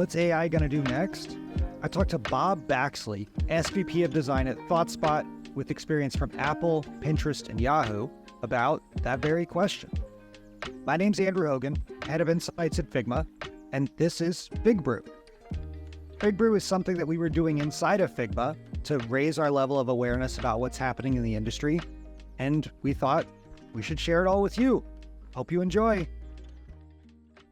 What's AI going to do next? I talked to Bob Baxley, SVP of Design at ThoughtSpot with experience from Apple, Pinterest, and Yahoo about that very question. My name's Andrew Hogan, Head of Insights at Figma, and this is FigBrew. FigBrew is something that we were doing inside of Figma to raise our level of awareness about what's happening in the industry, and we thought we should share it all with you. Hope you enjoy.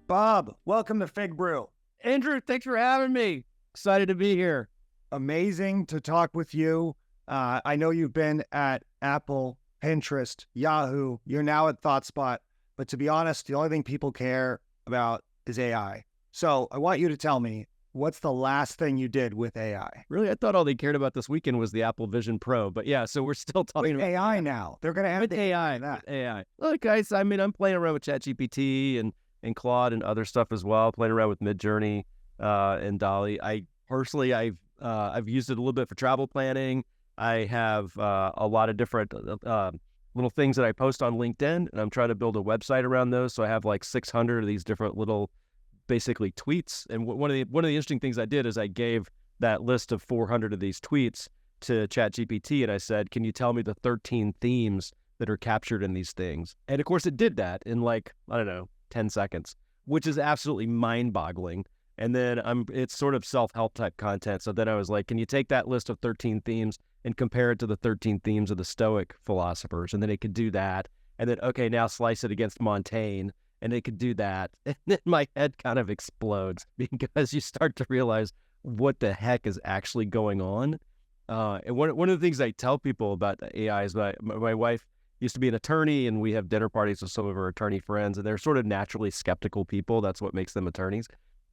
Bob, welcome to FigBrew. Andrew, thanks for having me. Excited to be here. Amazing to talk with you. I know you've been at Apple, Pinterest, Yahoo. You're now at ThoughtSpot. But to be honest, the only thing people care about is AI. So I want you to tell me, what's the last thing you did with AI? Really, I thought all they cared about this weekend was the Apple Vision Pro. But yeah, so we're still talking about AI now. They're going to have AI. That. AI. Look, guys, I mean, I'm playing around with ChatGPT and Claude and other stuff as well. Playing around with Midjourney and DALL-E. I personally, I've used it a little bit for travel planning. I have a lot of different little things that I post on LinkedIn, and I'm trying to build a website around those. So I have like 600 of these different little, basically tweets. And one of the interesting things I did is I gave that list of 400 of these tweets to ChatGPT, and I said, "Can you tell me the 13 themes that are captured in these things?" And of course, it did that in like, I don't know, 10 seconds, which is absolutely mind-boggling. And then it's sort of self-help type content. So then I was like, can you take that list of 13 themes and compare it to the 13 themes of the Stoic philosophers? And then it could do that. And then, okay, now slice it against Montaigne, and it could do that. And then my head kind of explodes because you start to realize what the heck is actually going on. And one of the things I tell people about AI is my wife used to be an attorney, and we have dinner parties with some of her attorney friends, and they're sort of naturally skeptical people. That's what makes them attorneys.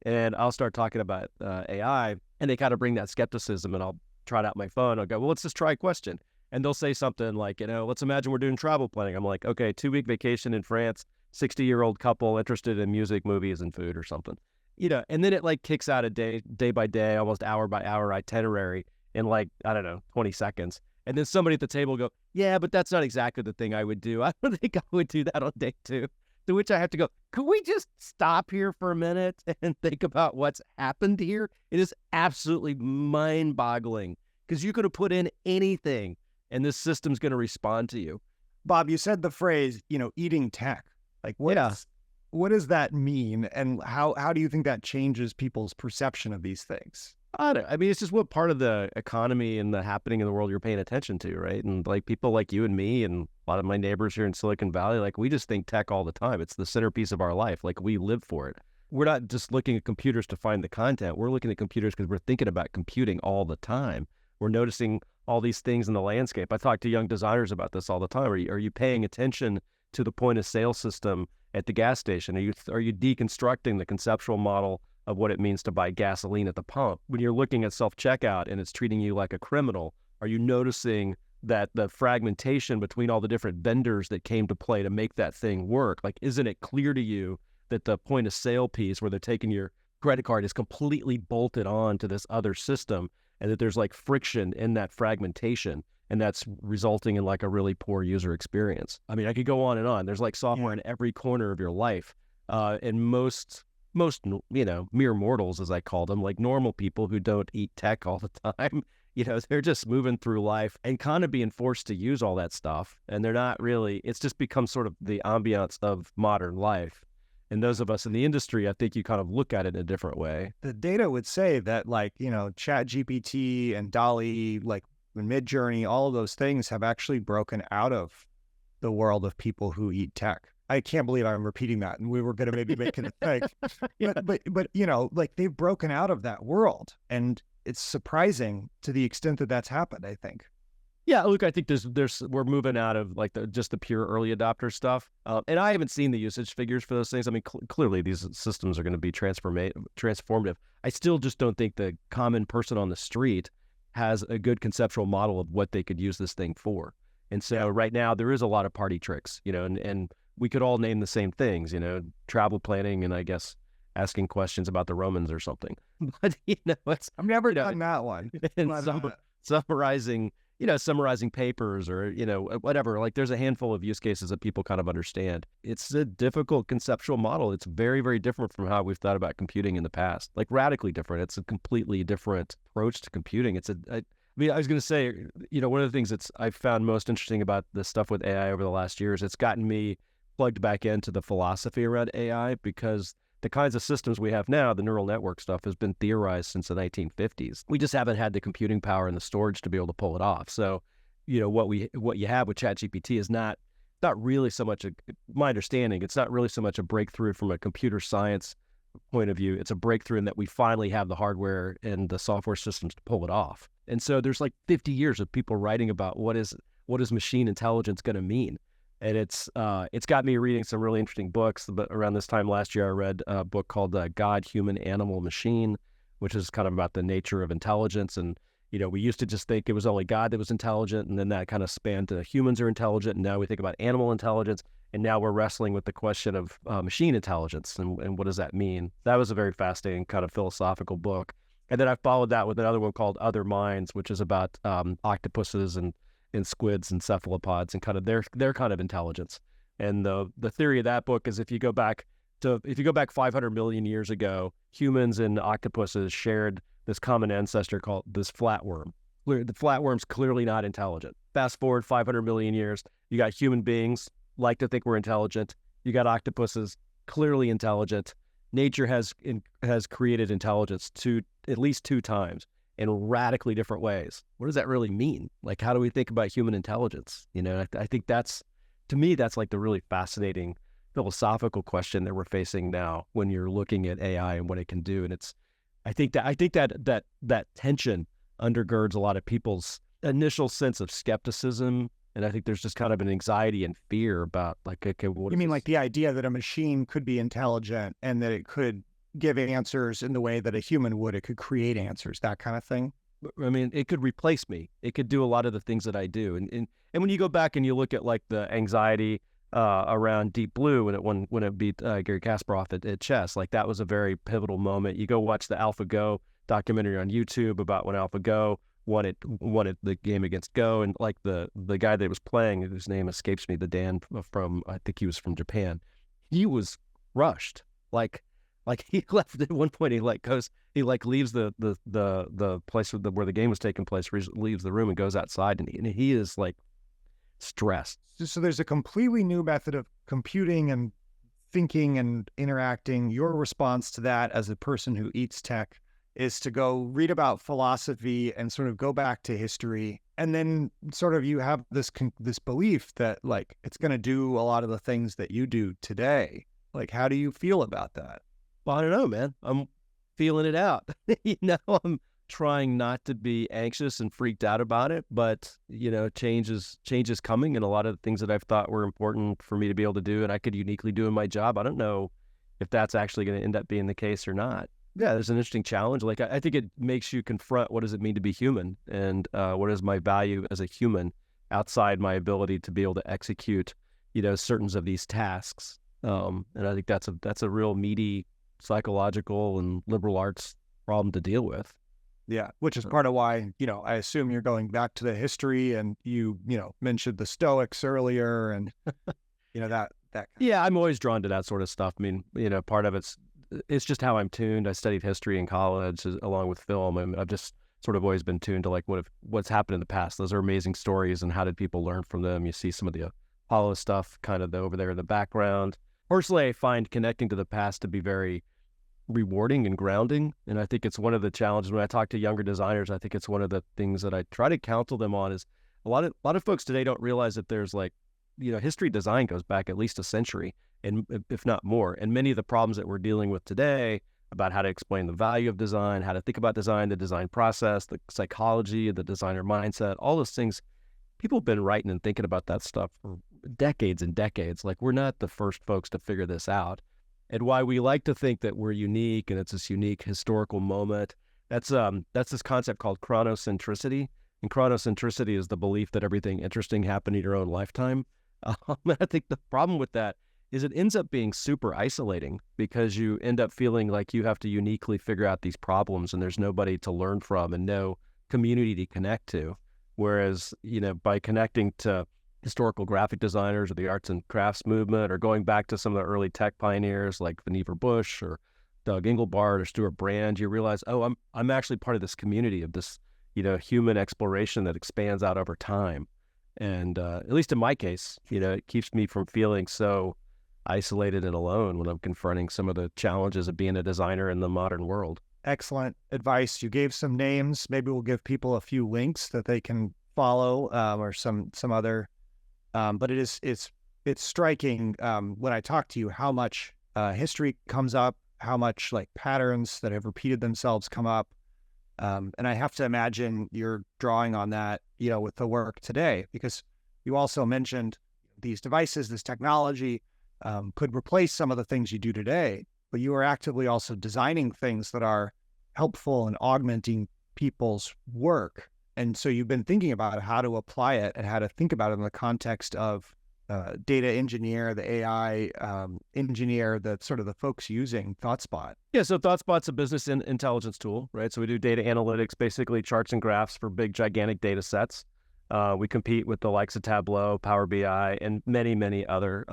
And I'll start talking about AI, and they kind of bring that skepticism, and I'll trot out my phone. I'll go, well, let's just try a question. And they'll say something like, let's imagine we're doing travel planning. I'm like, okay, 2-week vacation in France, 60-year-old couple interested in music, movies, and food or something. And then it like kicks out a day by day, almost hour by hour itinerary in like, I don't know, 20 seconds. And then somebody at the table will go, yeah, but that's not exactly the thing I would do. I don't think I would do that on day 2. To which I have to go, could we just stop here for a minute and think about what's happened here? It is absolutely mind-boggling because you could have put in anything and this system's going to respond to you. Bob, you said the phrase, eating tech. Like, what does that mean? And how do you think that changes people's perception of these things? I mean, it's just what part of the economy and the happening in the world you're paying attention to, right? And like people like you and me and a lot of my neighbors here in Silicon Valley, like we just think tech all the time. It's the centerpiece of our life. Like we live for it. We're not just looking at computers to find the content. We're looking at computers because we're thinking about computing all the time. We're noticing all these things in the landscape. I talk to young designers about this all the time. Are you paying attention to the point of sale system at the gas station? Are you deconstructing the conceptual model of what it means to buy gasoline at the pump? When you're looking at self-checkout and it's treating you like a criminal, are you noticing that the fragmentation between all the different vendors that came to play to make that thing work? Like, isn't it clear to you that the point of sale piece where they're taking your credit card is completely bolted on to this other system, and that there's like friction in that fragmentation, and that's resulting in like a really poor user experience? I mean, I could go on and on. There's like software in every corner of your life. And most, mere mortals, as I call them, like normal people who don't eat tech all the time, they're just moving through life and kind of being forced to use all that stuff. And they're not really, it's just become sort of the ambiance of modern life. And those of us in the industry, I think you kind of look at it in a different way. The data would say that ChatGPT and DALL-E, like Midjourney, all of those things have actually broken out of the world of people who eat tech. I can't believe I'm repeating that, and we were going to maybe make it a thing. Yeah. But like they've broken out of that world, and it's surprising to the extent that that's happened, I think. Yeah, look, I think we're moving out of like just the pure early adopter stuff, and I haven't seen the usage figures for those things. I mean, clearly these systems are going to be transformative. I still just don't think the common person on the street has a good conceptual model of what they could use this thing for. And so right now there is a lot of party tricks, and we could all name the same things, travel planning, and I guess asking questions about the Romans or something. But I've never done that one. And summarizing summarizing papers or, whatever. Like there's a handful of use cases that people kind of understand. It's a difficult conceptual model. It's very, very different from how we've thought about computing in the past, like radically different. It's a completely different approach to computing. I was going to say, one of the things that's I've found most interesting about this stuff with AI over the last year is it's gotten me plugged back into the philosophy around AI, because the kinds of systems we have now, the neural network stuff, has been theorized since the 1950s. We just haven't had the computing power and the storage to be able to pull it off. So, what you have with ChatGPT is not really so much my understanding, it's not really so much a breakthrough from a computer science point of view. It's a breakthrough in that we finally have the hardware and the software systems to pull it off. And so there's like 50 years of people writing about what is machine intelligence going to mean. And it's got me reading some really interesting books. But around this time last year, I read a book called God, Human, Animal, Machine, which is kind of about the nature of intelligence. And, we used to just think it was only God that was intelligent. And then that kind of spanned to humans are intelligent. And now we think about animal intelligence. And now we're wrestling with the question of machine intelligence and what does that mean? That was a very fascinating kind of philosophical book. And then I followed that with another one called Other Minds, which is about octopuses and squids and cephalopods and kind of their kind of intelligence. And the theory of that book is if you go back 500 million years ago, humans and octopuses shared this common ancestor called this flatworm. The flatworm's clearly not intelligent. Fast forward 500 million years, you got human beings, like to think we're intelligent. You got octopuses, clearly intelligent. Nature has created intelligence at least two times in radically different ways. What does that really mean? Like, how do we think about human intelligence? I think to me, that's like the really fascinating philosophical question that we're facing now when you're looking at AI and what it can do. And I think that tension undergirds a lot of people's initial sense of skepticism. And I think there's just kind of an anxiety and fear about like, okay, what you mean like the idea that a machine could be intelligent and that it could give answers in the way that a human would, it could create answers, that kind of thing? I mean, it could replace me. It could do a lot of the things that I do. And when you go back and you look at like the anxiety around Deep Blue when it beat Gary Kasparov at chess, like that was a very pivotal moment. You go watch the AlphaGo documentary on YouTube about when AlphaGo won the game against Go, and like the guy that was playing, whose name escapes me, the Dan from, I think he was from Japan, he was rushed. Like he left at one point. He leaves the place where the game was taking place, leaves the room and goes outside, and he is like stressed. So there's a completely new method of computing and thinking and interacting. Your response to that as a person who eats tech is to go read about philosophy and sort of go back to history. And then sort of you have this belief that like it's going to do a lot of the things that you do today. Like, how do you feel about that? Well, I don't know, man. I'm feeling it out. I'm trying not to be anxious and freaked out about it, but change is coming, and a lot of the things that I've thought were important for me to be able to do and I could uniquely do in my job, I don't know if that's actually going to end up being the case or not. Yeah, there's an interesting challenge. Like, I think it makes you confront what does it mean to be human, and what is my value as a human outside my ability to be able to execute, certain of these tasks. And I think that's a real meaty psychological and liberal arts problem to deal with. Yeah, which is part of why, I assume you're going back to the history, and you mentioned the Stoics earlier, and that. Yeah, I'm always drawn to that sort of stuff. I mean, part of it's just how I'm tuned. I studied history in college along with film, and I've just sort of always been tuned to like what's happened in the past. Those are amazing stories, and how did people learn from them? You see some of the Apollo stuff kind of over there in the background. Personally, I find connecting to the past to be very rewarding and grounding, and I think it's one of the challenges when I talk to younger designers. I think it's one of the things that I try to counsel them on is a lot of folks today don't realize that there's like, history design goes back at least a century, and if not more. And many of the problems that we're dealing with today about how to explain the value of design, how to think about design, the design process, the psychology, the designer mindset, all those things, people have been writing and thinking about that stuff for decades and decades. Like, we're not the first folks to figure this out. And why we like to think that we're unique and it's this unique historical moment, that's this concept called chronocentricity. And chronocentricity is the belief that everything interesting happened in your own lifetime. I think the problem with that is it ends up being super isolating, because you end up feeling like you have to uniquely figure out these problems and there's nobody to learn from and no community to connect to. Whereas, by connecting to historical graphic designers or the arts and crafts movement, or going back to some of the early tech pioneers like Vannevar Bush or Doug Engelbart or Stuart Brand, you realize, oh, I'm actually part of this community of this, human exploration that expands out over time. And at least in my case, it keeps me from feeling so isolated and alone when I'm confronting some of the challenges of being a designer in the modern world. Excellent advice. You gave some names. Maybe we'll give people a few links that they can follow, or some other. But it's striking when I talk to you how much history comes up, how much like patterns that have repeated themselves come up. And I have to imagine you're drawing on that, with the work today, because you also mentioned these devices, this technology could replace some of the things you do today, but you are actively also designing things that are helpful and augmenting people's work. And so you've been thinking about how to apply it and how to think about it in the context of data engineer, the AI engineer, the sort of the folks using ThoughtSpot. Yeah, so ThoughtSpot's a business intelligence tool, right? So we do data analytics, basically charts and graphs for big, gigantic data sets. We compete with the likes of Tableau, Power BI, and many, many other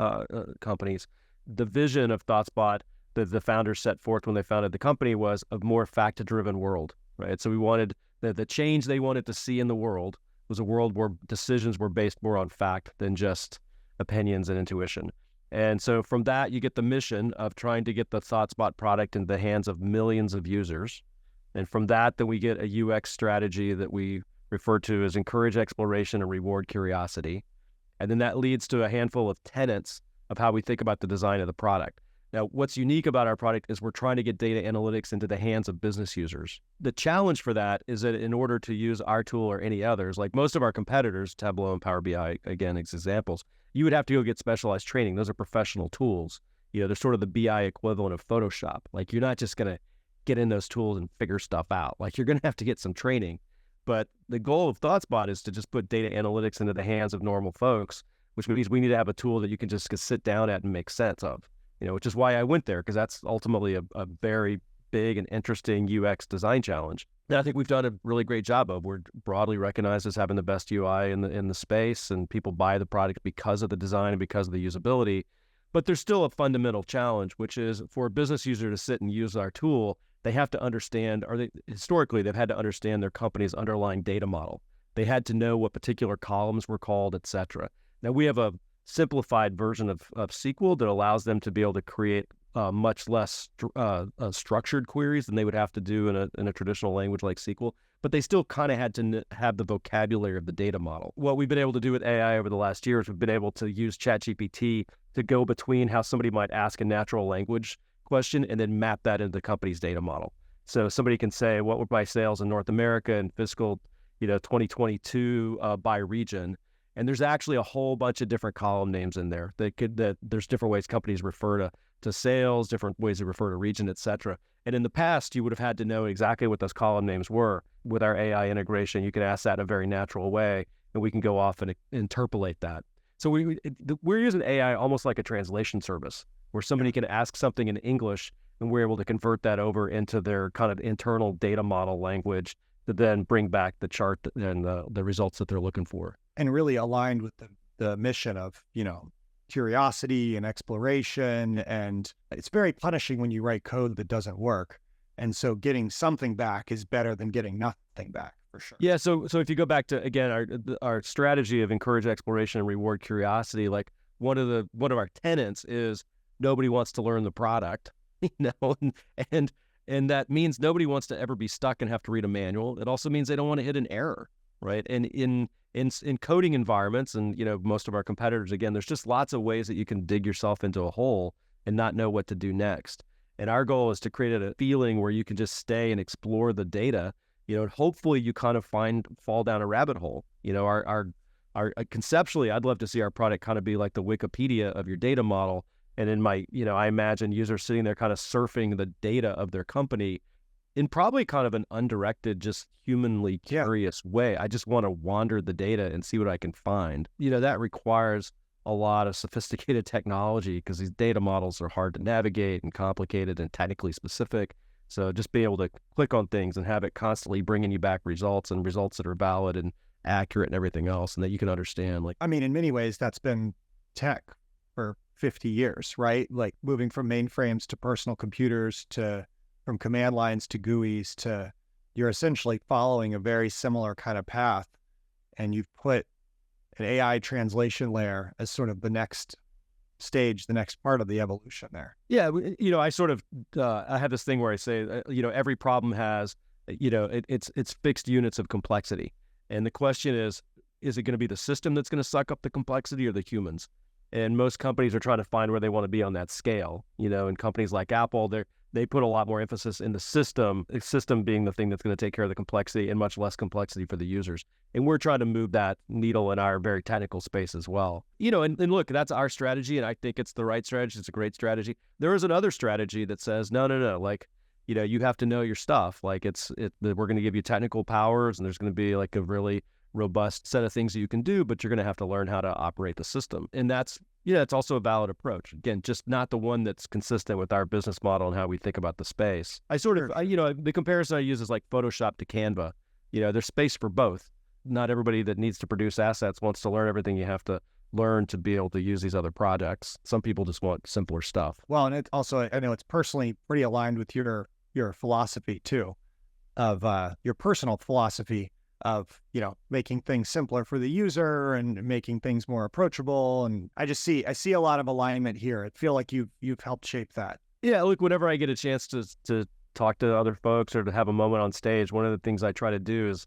companies. The vision of ThoughtSpot that the founders set forth when they founded the company was a more fact-driven world, right? So we wanted the change they wanted to see in the world was a world where decisions were based more on fact than just opinions and intuition. And so from that, you get the mission of trying to get the ThoughtSpot product in the hands of millions of users. And from that, then we get a UX strategy that we refer to as encourage exploration and reward curiosity. And then that leads to a handful of tenets of how we think about the design of the product. Now, what's unique about our product is we're trying to get data analytics into the hands of business users. The challenge for that is that in order to use our tool or any others, like most of our competitors, Tableau and Power BI, again, as examples, you would have to go get specialized training. Those are professional tools. They're sort of the BI equivalent of Photoshop. Like, you're not just going to get in those tools and figure stuff out. Like, you're going to have to get some training. But the goal of ThoughtSpot is to just put data analytics into the hands of normal folks, which means we need to have a tool that you can just sit down at and make sense of. Which is why I went there, because that's ultimately a very big and interesting UX design challenge that I think we've done a really great job of. We're broadly recognized as having the best UI in the space, and people buy the product because of the design and because of the usability. But there's still a fundamental challenge, which is for a business user to sit and use our tool, they have to understand, historically, they've had to understand their company's underlying data model. They had to know what particular columns were called, et cetera. Now, we have a simplified version of SQL that allows them to be able to create much less structured queries than they would have to do in a traditional language like SQL, but they still kind of had to have the vocabulary of the data model. What we've been able to do with AI over the last year is we've been able to use ChatGPT to go between how somebody might ask a natural language question and then map that into the company's data model. So somebody can say, what were my sales in North America in fiscal 2022 by region? And there's actually a whole bunch of different column names in there that there's different ways companies refer to sales, different ways to refer to region, et cetera. And in the past, you would have had to know exactly what those column names were. With our AI integration, you can ask that in a very natural way, and we can go off and interpolate that. So we're using AI almost like a translation service, where somebody can ask something in English, and we're able to convert that over into their kind of internal data model language to then bring back the chart and the results that they're looking for. And really aligned with the mission of, curiosity and exploration. And it's very punishing when you write code that doesn't work. And so getting something back is better than getting nothing back, for sure. Yeah. So if you go back to, again, our strategy of encourage exploration and reward curiosity, like one of our tenets is nobody wants to learn the product, and that means nobody wants to ever be stuck and have to read a manual. It also means they don't want to hit an error, right? And in coding environments, and most of our competitors, again, there's just lots of ways that you can dig yourself into a hole and not know what to do next. And our goal is to create a feeling where you can just stay and explore the data, and hopefully you kind of fall down a rabbit hole. Our conceptually, I'd love to see our product kind of be like the Wikipedia of your data model. And in my, I imagine users sitting there kind of surfing the data of their company in probably kind of an undirected, just humanly curious way. I just want to wander the data and see what I can find. That requires a lot of sophisticated technology because these data models are hard to navigate and complicated and technically specific. So just be able to click on things and have it constantly bringing you back results and results that are valid and accurate and everything else, and that you can understand. Like, I mean, in many ways, that's been tech for 50 years, right? Like moving from mainframes to personal computers from command lines to GUIs to, you're essentially following a very similar kind of path. And you've put an AI translation layer as sort of the next stage, the next part of the evolution there. Yeah, I sort of I have this thing where I say, every problem has, it's fixed units of complexity, and the question is it going to be the system that's going to suck up the complexity or the humans? And most companies are trying to find where they want to be on that scale. And companies like Apple, they put a lot more emphasis in the system being the thing that's going to take care of the complexity and much less complexity for the users. And we're trying to move that needle in our very technical space as well. And look, that's our strategy, and I think it's the right strategy. It's a great strategy. There is another strategy that says, no, like, you have to know your stuff. Like we're going to give you technical powers, and there's going to be like a really robust set of things that you can do, but you're going to have to learn how to operate the system. And that's also a valid approach. Again, just not the one that's consistent with our business model and how we think about the space. The comparison I use is like Photoshop to Canva. There's space for both. Not everybody that needs to produce assets wants to learn everything you have to learn to be able to use these other projects. Some people just want simpler stuff. Well, and it also, I know it's personally pretty aligned with your philosophy too, of your personal philosophy of, making things simpler for the user and making things more approachable. And I see a lot of alignment here. I feel like you've helped shape that. Yeah, look, whenever I get a chance to talk to other folks or to have a moment on stage, one of the things I try to do is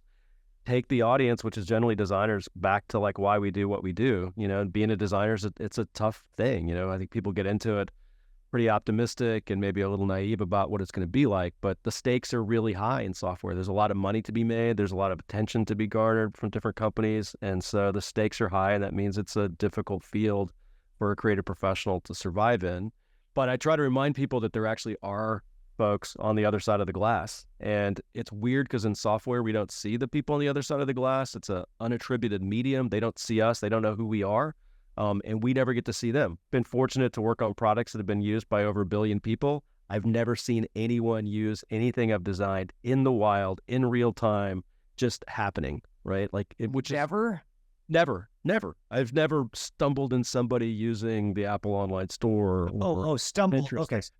take the audience, which is generally designers, back to like why we do what we do. And being a designer it's a tough thing. I think people get into it pretty optimistic and maybe a little naive about what it's going to be like, but the stakes are really high in software. There's a lot of money to be made. There's a lot of attention to be garnered from different companies. And so the stakes are high, and that means it's a difficult field for a creative professional to survive in. But I try to remind people that there actually are folks on the other side of the glass. And it's weird because in software, we don't see the people on the other side of the glass. It's an unattributed medium. They don't see us. They don't know who we are. And we never get to see them. Been fortunate to work on products that have been used by over 1 billion people. I've never seen anyone use anything I've designed in the wild, in real time, just happening, right? Like Never. I've never stumbled in somebody using the Apple online store. Stumbled. Pinterest.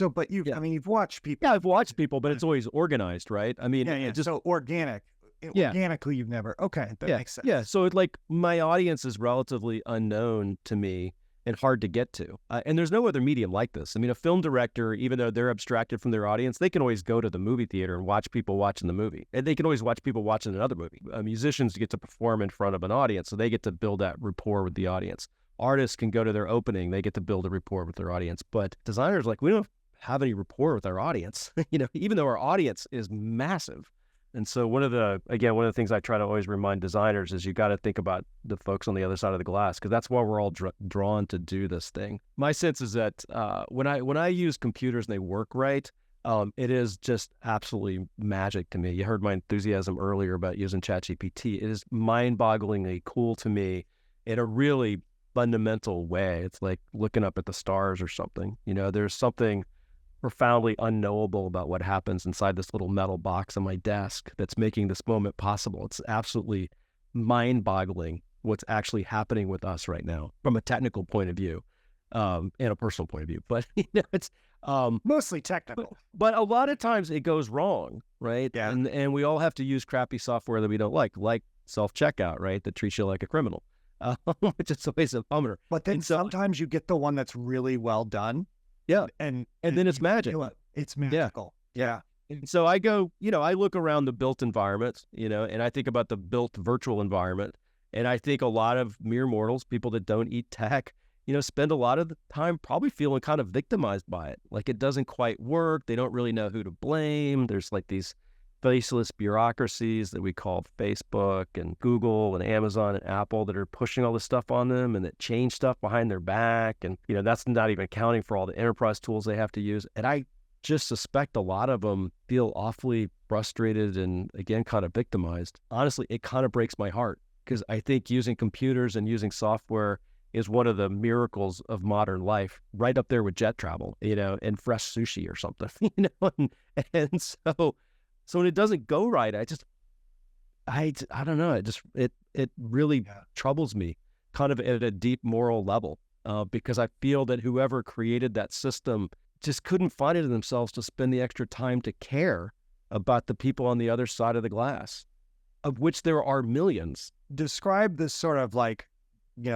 Okay. But you've watched people. Yeah, I've watched people, but it's always organized, right? I mean, so organic. Organically, you've never. Okay, that makes sense. Yeah, so my audience is relatively unknown to me and hard to get to. And there's no other medium like this. I mean, a film director, even though they're abstracted from their audience, they can always go to the movie theater and watch people watching the movie. And they can always watch people watching another movie. Musicians get to perform in front of an audience, so they get to build that rapport with the audience. Artists can go to their opening, they get to build a rapport with their audience. But designers, we don't have any rapport with our audience, even though our audience is massive. And so one of the things I try to always remind designers is you got to think about the folks on the other side of the glass, because that's why we're all drawn to do this thing. My sense is that when I use computers and they work right, it is just absolutely magic to me. You heard my enthusiasm earlier about using ChatGPT. It is mind-bogglingly cool to me in a really fundamental way. It's like looking up at the stars or something. There's something profoundly unknowable about what happens inside this little metal box on my desk that's making this moment possible. It's absolutely mind-boggling what's actually happening with us right now from a technical point of view, and a personal point of view. But it's mostly technical. But a lot of times it goes wrong, right? Yeah. And we all have to use crappy software that we don't like self-checkout, right? That treats you like a criminal, which is always a bummer. But then sometimes you get the one that's really well done. Yeah. And then it's magic. It's magical. Yeah. And so I go, I look around the built environment, and I think about the built virtual environment. And I think a lot of mere mortals, people that don't eat tech, spend a lot of the time probably feeling kind of victimized by it. Like it doesn't quite work. They don't really know who to blame. There's like these faceless bureaucracies that we call Facebook and Google and Amazon and Apple that are pushing all this stuff on them and that change stuff behind their back. And, that's not even accounting for all the enterprise tools they have to use. And I just suspect a lot of them feel awfully frustrated and, again, kind of victimized. Honestly, it kind of breaks my heart because I think using computers and using software is one of the miracles of modern life, right up there with jet travel, and fresh sushi or something, and so when it doesn't go right, I don't know. It really troubles me kind of at a deep moral level, because I feel that whoever created that system just couldn't find it in themselves to spend the extra time to care about the people on the other side of the glass, of which there are millions. Describe this sort of like,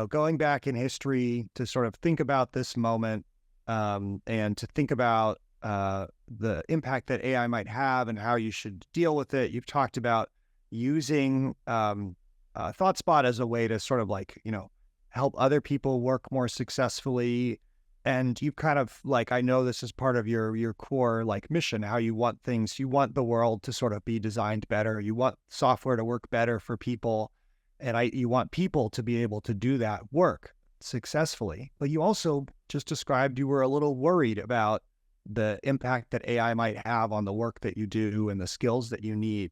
going back in history to sort of think about this moment, and to think about the impact that AI might have and how you should deal with it. You've talked about using ThoughtSpot as a way to sort of like, help other people work more successfully. And you kind of like, I know this is part of your core like mission, how you want the world to sort of be designed better. You want software to work better for people. And you want people to be able to do that work successfully. But you also just described you were a little worried about the impact that AI might have on the work that you do and the skills that you need.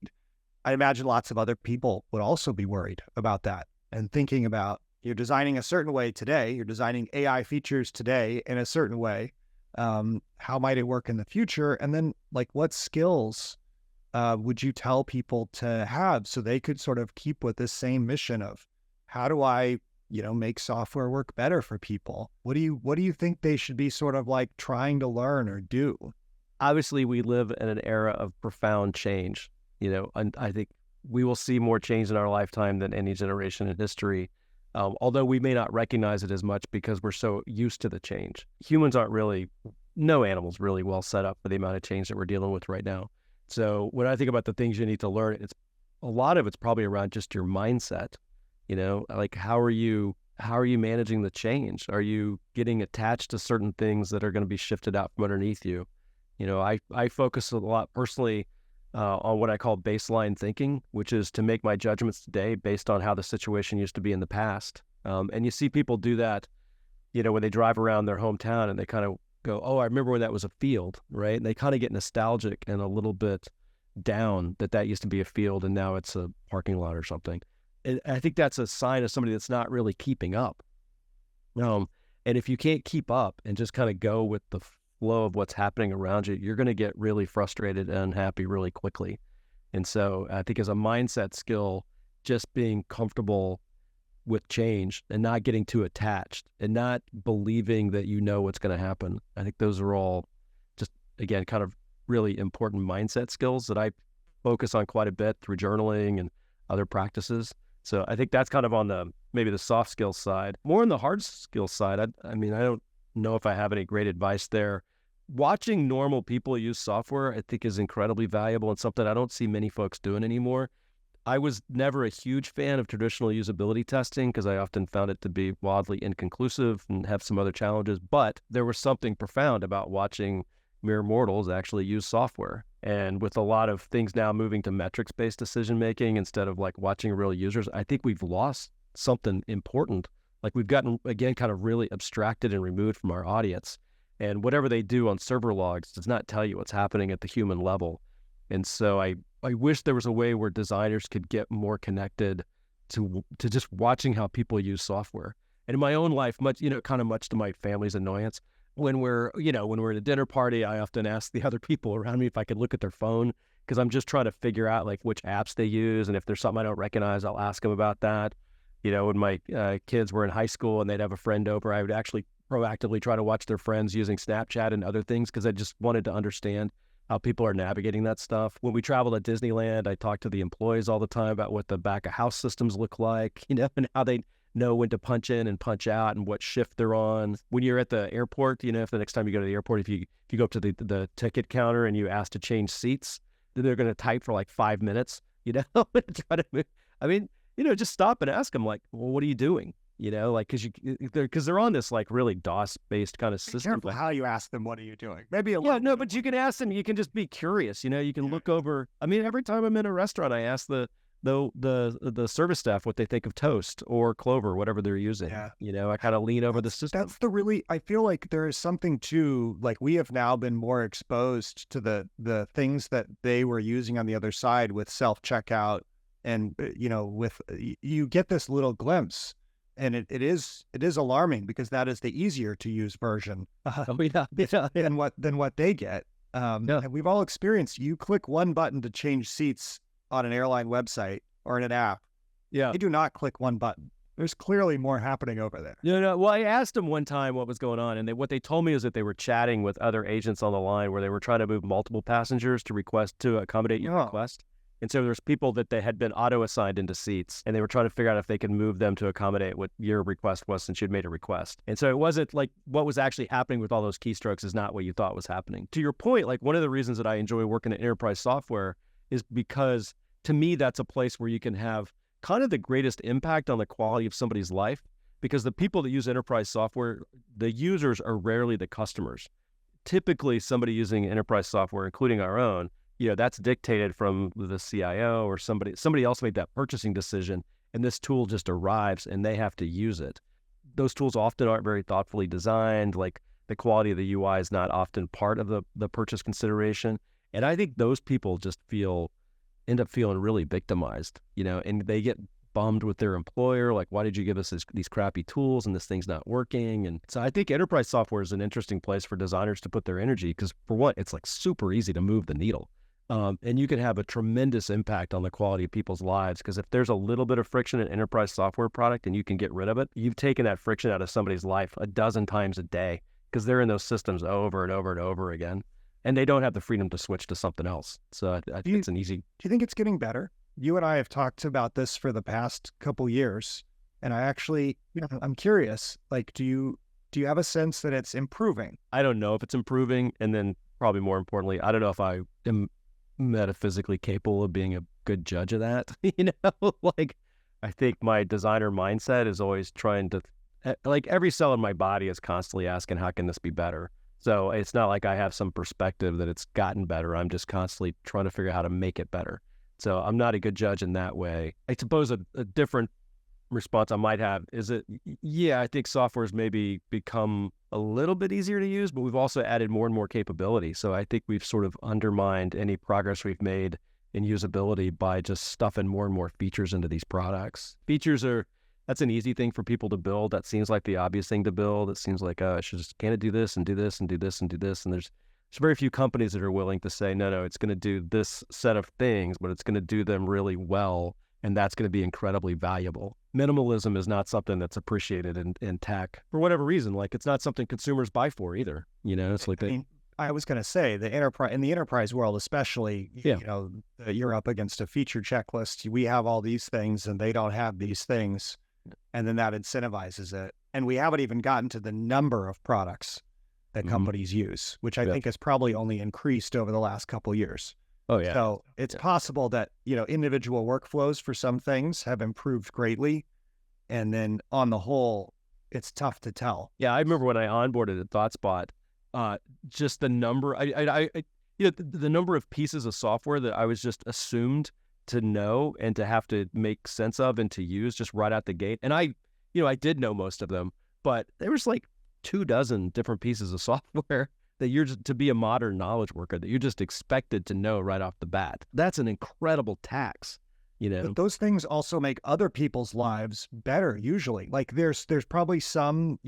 I imagine lots of other people would also be worried about that and thinking about, you're designing a certain way today, you're designing AI features today in a certain way. How might it work in the future? And then like, what skills would you tell people to have so they could sort of keep with this same mission of how do I, make software work better for people? What do you think they should be sort of like trying to learn or do? Obviously, we live in an era of profound change, and I think we will see more change in our lifetime than any generation in history. Although we may not recognize it as much because we're so used to the change. Humans aren't really, no animal's really well set up for the amount of change that we're dealing with right now. So when I think about the things you need to learn, a lot of it's probably around just your mindset. Like how are you managing the change? Are you getting attached to certain things that are going to be shifted out from underneath you? I focus a lot personally on what I call baseline thinking, which is to make my judgments today based on how the situation used to be in the past. And you see people do that, when they drive around their hometown and they kind of go, oh, I remember when that was a field, right? And they kind of get nostalgic and a little bit down that used to be a field and now it's a parking lot or something. And I think that's a sign of somebody that's not really keeping up. And if you can't keep up and just kind of go with the flow of what's happening around you, you're going to get really frustrated and unhappy really quickly. And so I think as a mindset skill, just being comfortable with change and not getting too attached and not believing that what's going to happen. I think those are all just, again, kind of really important mindset skills that I focus on quite a bit through journaling and other practices. So I think that's kind of on maybe the soft skills side. More on the hard skills side, I mean, I don't know if I have any great advice there. Watching normal people use software, I think, is incredibly valuable and something I don't see many folks doing anymore. I was never a huge fan of traditional usability testing because I often found it to be wildly inconclusive and have some other challenges, but there was something profound about watching mere mortals actually use software. And with a lot of things now moving to metrics-based decision-making instead of like watching real users, I think we've lost something important. Like we've gotten, again, kind of really abstracted and removed from our audience. And whatever they do on server logs does not tell you what's happening at the human level. And so I wish there was a way where designers could get more connected to just watching how people use software. And in my own life, much to my family's annoyance, when we're at a dinner party, I often ask the other people around me if I could look at their phone because I'm just trying to figure out like which apps they use. And if there's something I don't recognize, I'll ask them about that. When my kids were in high school and they'd have a friend over, I would actually proactively try to watch their friends using Snapchat and other things because I just wanted to understand how people are navigating that stuff. When we travel to Disneyland, I talk to the employees all the time about what the back of house systems look like, and how they know when to punch in and punch out and what shift they're on. When you're at the airport, if the next time you go to the airport, if you go up to the ticket counter and you ask to change seats, then they're going to type for like 5 minutes, try to move. I mean, just stop and ask them like, well, what are you doing? Because they're on this like really DOS-based kind of system. Be careful how you ask them, what are you doing? Maybe but you can ask them. You can just be curious. You can look over. I mean, every time I'm in a restaurant, I ask the service staff what they think of Toast or Clover, whatever they're using. Yeah. I kind of lean over the system. I feel like there is something to, like, we have now been more exposed to the things that they were using on the other side with self-checkout and, you get this little glimpse. And it is alarming because that is the easier to use version than what they get. And we've all experienced, you click one button to change seats on an airline website or in an app, Yeah. they do not click one button. There's clearly more happening over there. No. Well, I asked them one time what was going on, and what they told me is that they were chatting with other agents on the line where they were trying to move multiple passengers to accommodate your request. And so there's people that they had been auto-assigned into seats, and they were trying to figure out if they could move them to accommodate what your request was since you'd made a request. And so it wasn't like what was actually happening with all those keystrokes is not what you thought was happening. To your point, like one of the reasons that I enjoy working at enterprise software is because to me, that's a place where you can have kind of the greatest impact on the quality of somebody's life, because the people that use enterprise software, the users are rarely the customers. Typically, somebody using enterprise software, including our own, that's dictated from the CIO or somebody else made that purchasing decision, and this tool just arrives and they have to use it. Those tools often aren't very thoughtfully designed. Like the quality of the UI is not often part of the purchase consideration. And I think those people just end up feeling really victimized, and they get bummed with their employer. Like, why did you give us these crappy tools and this thing's not working? And so I think enterprise software is an interesting place for designers to put their energy because for one, it's like super easy to move the needle. And you can have a tremendous impact on the quality of people's lives because if there's a little bit of friction in an enterprise software product and you can get rid of it, you've taken that friction out of somebody's life a dozen times a day because they're in those systems over and over and over again. And they don't have the freedom to switch to something else. So I think it's an easy... Do you think it's getting better? You and I have talked about this for the past couple years. And I actually, I'm curious, like, do you have a sense that it's improving? I don't know if it's improving. And then probably more importantly, I don't know if I am metaphysically capable of being a good judge of that. Like I think my designer mindset is always trying to, like every cell in my body is constantly asking, how can this be better? So it's not like I have some perspective that it's gotten better. I'm just constantly trying to figure out how to make it better. So I'm not a good judge in that way. I suppose a different response I might have is that, I think software's maybe become a little bit easier to use, but we've also added more and more capability. So I think we've sort of undermined any progress we've made in usability by just stuffing more and more features into these products. That's an easy thing for people to build. That seems like the obvious thing to build. It seems like, can it do this and do this and do this and do this? And there's very few companies that are willing to say, no, it's going to do this set of things, but it's going to do them really well. And that's going to be incredibly valuable. Minimalism is not something that's appreciated in tech for whatever reason. Like it's not something consumers buy for either. It's like I was going to say in the enterprise world, especially, you're up against a feature checklist. We have all these things and they don't have these things. And then that incentivizes it. And we haven't even gotten to the number of products that companies use, which I think has probably only increased over the last couple of years. Oh, yeah. So it's possible that, individual workflows for some things have improved greatly. And then on the whole, it's tough to tell. Yeah, I remember when I onboarded at ThoughtSpot, just the number, the number of pieces of software that I was just assumed to know and to have to make sense of and to use just right out the gate. And I did know most of them, but there was like 24 different pieces of software that you're just, to be a modern knowledge worker, that you're just expected to know right off the bat. That's an incredible tax, But those things also make other people's lives better usually. Like there's probably some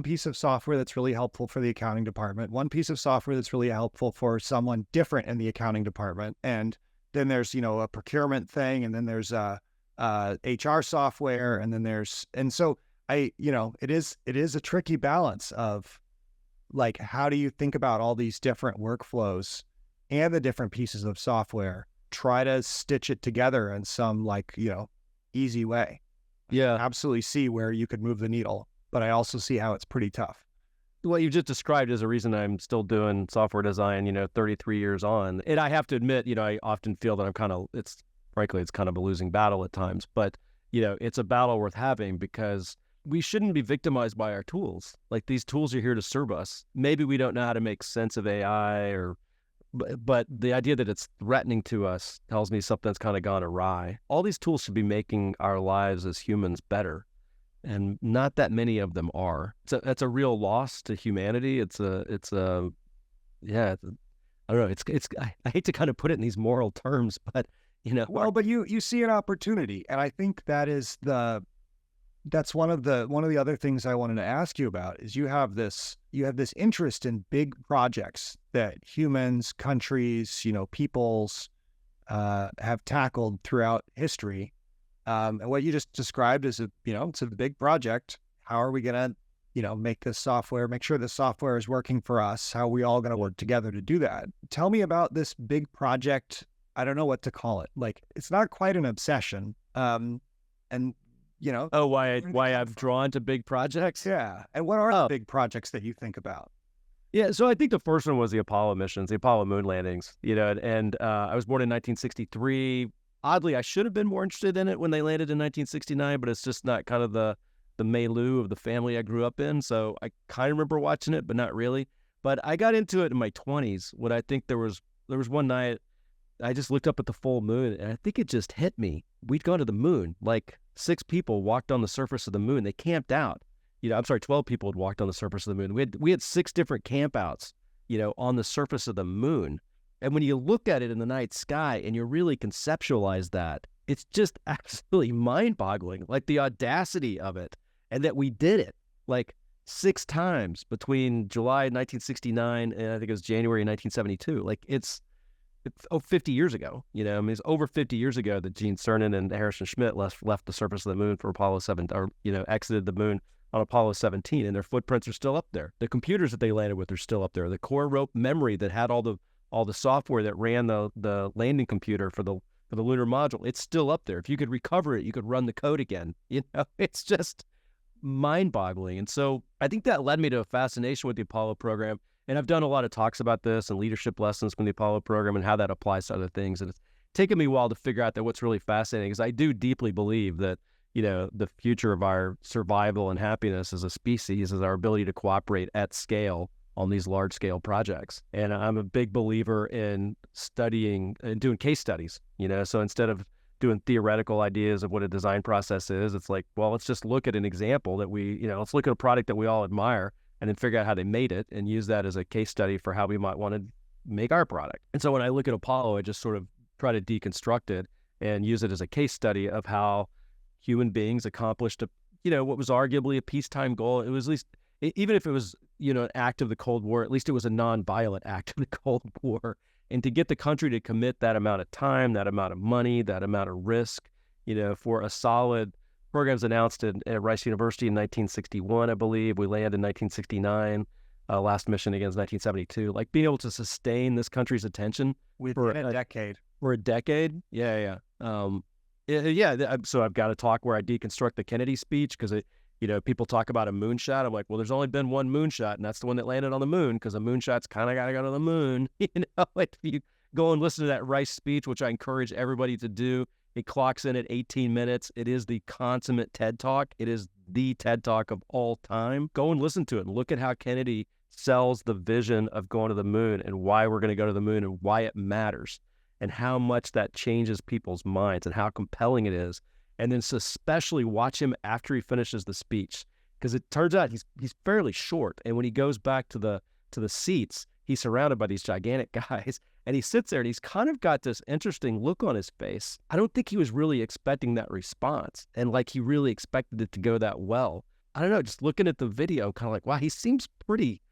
piece of software that's really helpful for the accounting department, one piece of software that's really helpful for someone different in the accounting department. And then there's, a procurement thing, and then there's HR software, and so it is a tricky balance of like, how do you think about all these different workflows and the different pieces of software, try to stitch it together in some easy way. Yeah. I absolutely see where you could move the needle, but I also see how it's pretty tough. What you just described is a reason I'm still doing software design, 33 years on. And I have to admit, I often feel that it's kind of a losing battle at times, but, it's a battle worth having because we shouldn't be victimized by our tools. Like these tools are here to serve us. Maybe we don't know how to make sense of AI but the idea that it's threatening to us tells me something's kind of gone awry. All these tools should be making our lives as humans better. And not that many of them are. That's a real loss to humanity. I don't know. I hate to kind of put it in these moral terms, but Well, but you see an opportunity, and I think that's one of the other things I wanted to ask you about is you have this interest in big projects that humans, countries, peoples have tackled throughout history. And what you just described is it's a big project. How are we going to, make this software, make sure the software is working for us? How are we all going to work together to do that? Tell me about this big project. I don't know what to call it. Like, it's not quite an obsession. And Oh, why I'm drawn to big projects? Yeah. And what are the big projects that you think about? Yeah, so I think the first one was the Apollo missions, the Apollo moon landings, and I was born in 1963. Oddly, I should have been more interested in it when they landed in 1969, but it's just not kind of the milieu of the family I grew up in. So I kind of remember watching it, but not really. But I got into it in my 20s when I think there was one night I just looked up at the full moon, and I think it just hit me. We'd gone to the moon. Like 6 people walked on the surface of the moon. They camped out. 12 people had walked on the surface of the moon. We had 6 different campouts, on the surface of the moon. And when you look at it in the night sky and you really conceptualize that, it's just absolutely mind-boggling, like the audacity of it, and that we did it like 6 times between July 1969 and I think it was January 1972. Like it's 50 years ago. It's over 50 years ago that Gene Cernan and Harrison Schmitt left the surface of the moon for Apollo 7, or exited the moon on Apollo 17, and their footprints are still up there. The computers that they landed with are still up there. The core rope memory that had all the software that ran the landing computer for the lunar module, it's still up there. If you could recover it, you could run the code again. It's just mind-boggling. And so I think that led me to a fascination with the Apollo program. And I've done a lot of talks about this and leadership lessons from the Apollo program and how that applies to other things. And it's taken me a while to figure out that what's really fascinating is I do deeply believe that, the future of our survival and happiness as a species is our ability to cooperate at scale on these large-scale projects. And I'm a big believer in studying and doing case studies, So instead of doing theoretical ideas of what a design process is, it's like, well, let's just look at an example that let's look at a product that we all admire and then figure out how they made it and use that as a case study for how we might want to make our product. And so when I look at Apollo, I just sort of try to deconstruct it and use it as a case study of how human beings accomplished what was arguably a peacetime goal. It was at least, even if it was, an act of the Cold War, at least it was a non-violent act of the Cold War. And to get the country to commit that amount of time, that amount of money, that amount of risk, for a solid programs announced at Rice University in 1961, I believe. We landed in 1969, last mission against 1972. Like being able to sustain this country's attention within a decade. For a decade? Yeah. So I've got a talk where I deconstruct the Kennedy speech because people talk about a moonshot. I'm like, well, there's only been one moonshot, and that's the one that landed on the moon because a moonshot's kind of got to go to the moon. If you go and listen to that Rice speech, which I encourage everybody to do, it clocks in at 18 minutes. It is the consummate TED Talk. It is the TED Talk of all time. Go and listen to it and look at how Kennedy sells the vision of going to the moon and why we're going to go to the moon and why it matters and how much that changes people's minds and how compelling it is. And then especially watch him after he finishes the speech, because it turns out he's fairly short. And when he goes back to the seats, he's surrounded by these gigantic guys, and he sits there and he's kind of got this interesting look on his face. I don't think he was really expecting that response, and like he really expected it to go that well. I don't know, just looking at the video, kind of like, wow, he seems pretty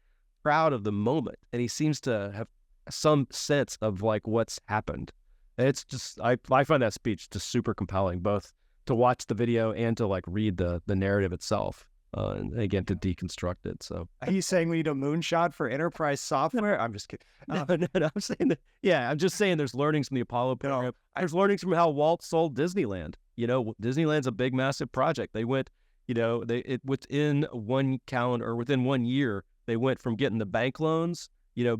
proud of the moment, and he seems to have some sense of like what's happened. And it's just, I find that speech just super compelling, both to watch the video and to like read the narrative itself, and again, to deconstruct it. So are you saying we need a moonshot for enterprise software? I'm just kidding. No, I'm saying that, yeah, I'm just saying there's learnings from the Apollo program. There's learnings from how Walt sold Disneyland. Disneyland's a big, massive project. They went, within within 1 year, they went from getting the bank loans,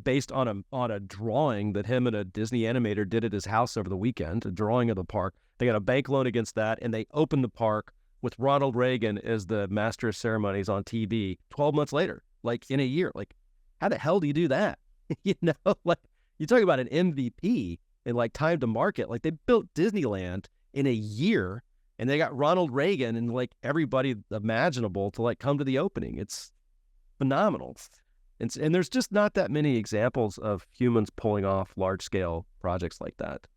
based on a drawing that him and a Disney animator did at his house over the weekend, a drawing of the park. They got a bank loan against that, and they opened the park with Ronald Reagan as the master of ceremonies on TV 12 months later, like in a year. Like, how the hell do you do that? Like, you talk about an MVP and like time to market. Like, they built Disneyland in a year, and they got Ronald Reagan and like everybody imaginable to like come to the opening. It's phenomenal. And there's just not that many examples of humans pulling off large-scale projects like that.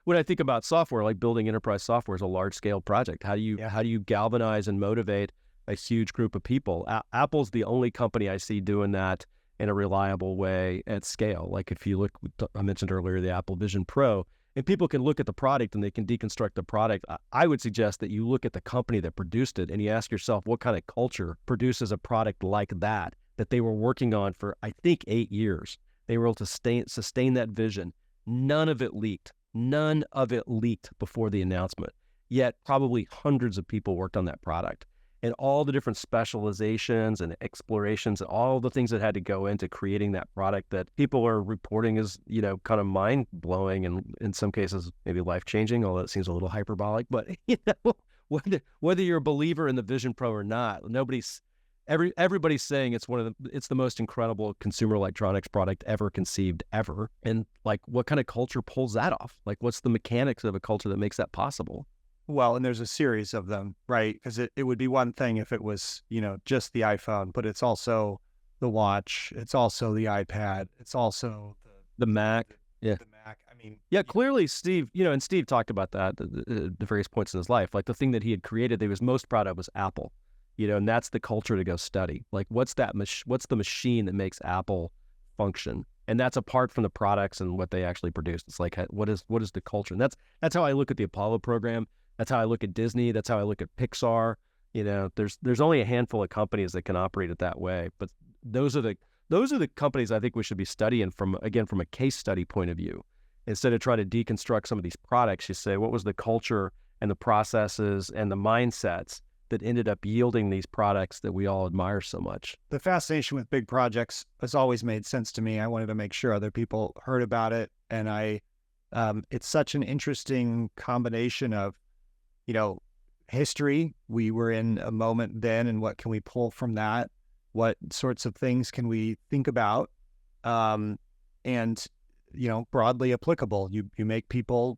When I think about software, like building enterprise software is a large-scale project. How do you galvanize and motivate a huge group of people? Apple's the only company I see doing that in a reliable way at scale. Like if you look, I mentioned earlier the Apple Vision Pro, And people can look at the product and they can deconstruct the product. I would suggest that you look at the company that produced it and you ask yourself what kind of culture produces a product like that they were working on for, I think, 8 years. They were able to sustain that vision. None of it leaked. None of it leaked before the announcement. Yet probably hundreds of people worked on that product. And all the different specializations and explorations and all the things that had to go into creating that product that people are reporting as, kind of mind-blowing and in some cases maybe life-changing, although it seems a little hyperbolic. But, whether you're a believer in the Vision Pro or not, everybody's saying it's the most incredible consumer electronics product ever conceived ever. And like, what kind of culture pulls that off? Like, what's the mechanics of a culture that makes that possible? Well, and there's a series of them, right? Because it would be one thing if it was, just the iPhone, but it's also the watch, it's also the iPad, it's also the Mac. The Mac. I mean, clearly Steve, and Steve talked about that at the various points in his life. Like, the thing that he had created that he was most proud of was Apple, and that's the culture to go study. Like, what's the machine that makes Apple function? And that's apart from the products and what they actually produce. It's like, what is the culture? And that's how I look at the Apollo program. That's how I look at Disney. That's how I look at Pixar. There's only a handful of companies that can operate it that way. But those are the companies I think we should be studying from a case study point of view. Instead of trying to deconstruct some of these products, you say, what was the culture and the processes and the mindsets that ended up yielding these products that we all admire so much? The fascination with big projects has always made sense to me. I wanted to make sure other people heard about it. And it's such an interesting combination of, history. We were in a moment then, and what can we pull from that? What sorts of things can we think about? And, broadly applicable. You make people,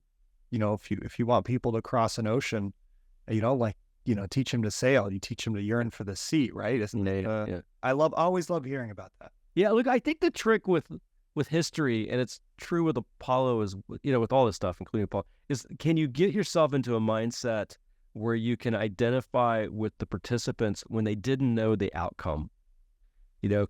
if you want people to cross an ocean, teach them to sail, you teach them to yearn for the sea, right? Isn't it? Yeah. I always love hearing about that. Yeah, look, I think the trick with history, and it's true with Apollo, is, with all this stuff, including Apollo, is can you get yourself into a mindset where you can identify with the participants when they didn't know the outcome?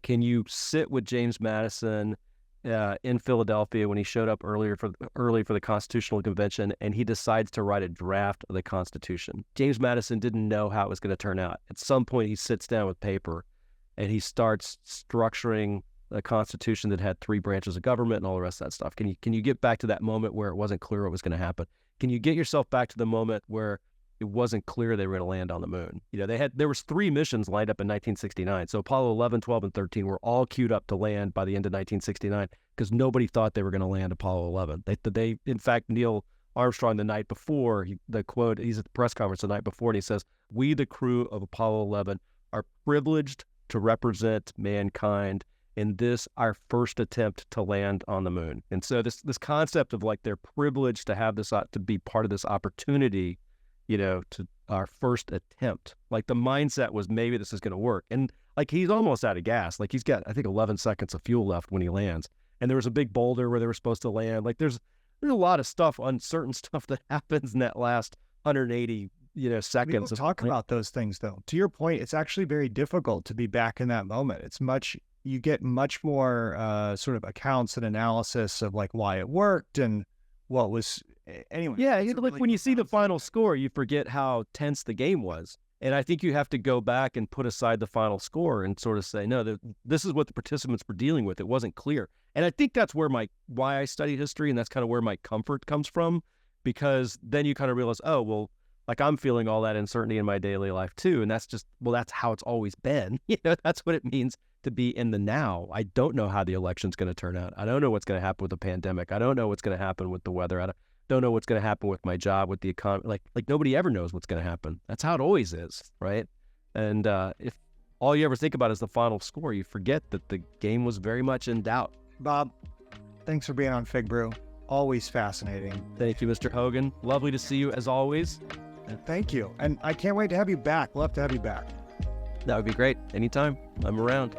Can you sit with James Madison in Philadelphia when he showed up early for the Constitutional Convention, and he decides to write a draft of the Constitution? James Madison didn't know how it was going to turn out. At some point, he sits down with paper and he starts structuring a constitution that had 3 branches of government and all the rest of that stuff. Can you get back to that moment where it wasn't clear what was going to happen? Can you get yourself back to the moment where it wasn't clear they were going to land on the moon? There was 3 missions lined up in 1969. So Apollo 11, 12, and 13 were all queued up to land by the end of 1969 because nobody thought they were going to land Apollo 11. They in fact, Neil Armstrong the night before, he's at the press conference the night before, and he says, "We, the crew of Apollo 11, are privileged to represent mankind in this, our first attempt to land on the moon." And so this concept of like they're privileged to have this, to be part of this opportunity, to our first attempt. Like, the mindset was, maybe this is going to work. And like, he's almost out of gas. Like, he's got, I think, 11 seconds of fuel left when he lands. And there was a big boulder where they were supposed to land. Like, there's a lot of stuff, uncertain stuff that happens in that last 180, seconds. We don't talk about those things, though. To your point, it's actually very difficult to be back in that moment. You get much more sort of accounts and analysis of like why it worked and what was, anyway. Yeah, like when you see the final score, you forget how tense the game was. And I think you have to go back and put aside the final score and sort of say, no, this is what the participants were dealing with. It wasn't clear. And I think that's where why I study history, and that's kind of where my comfort comes from, because then you kind of realize, oh, well, like, I'm feeling all that uncertainty in my daily life too. And that's how it's always been. That's what it means to be in the now. I don't know how the election's going to turn out. I don't know what's going to happen with the pandemic. I don't know what's going to happen with the weather. I don't know what's going to happen with my job, with the economy. Like nobody ever knows what's going to happen. That's how it always is, right? And if all you ever think about is the final score, you forget that the game was very much in doubt. Bob, thanks for being on FigBrew. Always fascinating. Thank you, Mr. Hogan. Lovely to see you as always. Thank you. And I can't wait to have you back. Love to have you back. That would be great. Anytime. I'm around.